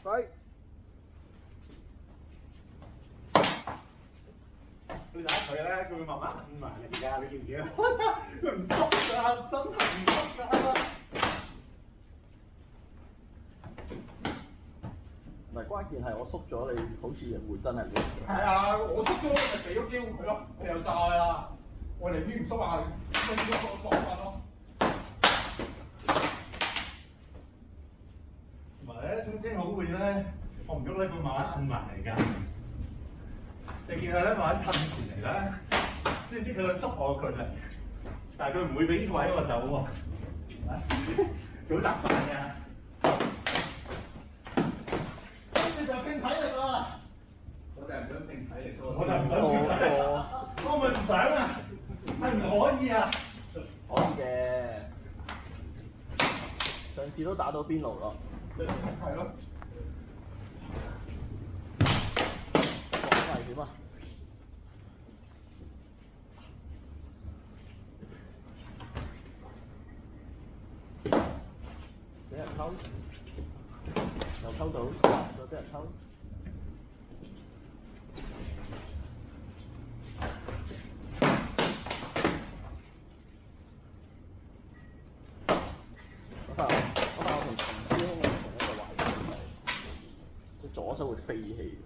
快！你打佢咧，佢會慢慢摁埋嚟㗎，你見唔見啊？佢唔縮㗎，真係唔縮㗎。唔係關鍵係我縮咗，你好似會真係會。係啊，我縮咗咪俾咗機會佢咯，佢又炸啦。我寧願唔縮啊，咪變咗個講法咯。同埋咧，總之好會咧，我唔喐咧，佢慢慢摁埋嚟㗎。你見佢咧慢慢褪前嚟啦，知唔知佢個縮我距離？但係佢唔會俾呢個位我走喎。佢好習慣㗎。你就拼體力喎！我就係唔想拼體力多。我就唔想拼體力，我咪唔想啊，係唔可以啊。可以嘅。上次都打到邊爐咯。係咯。好危險啊！俾人偷，又偷到，又俾人偷。我同陳師兄有同一個壞處係，即係左手會飛起。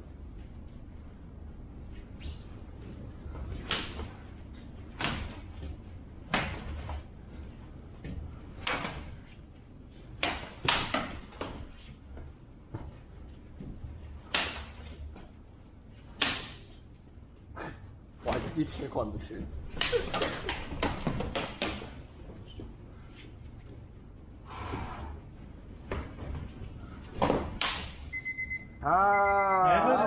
哇！一支鐵棍唔斷。啊！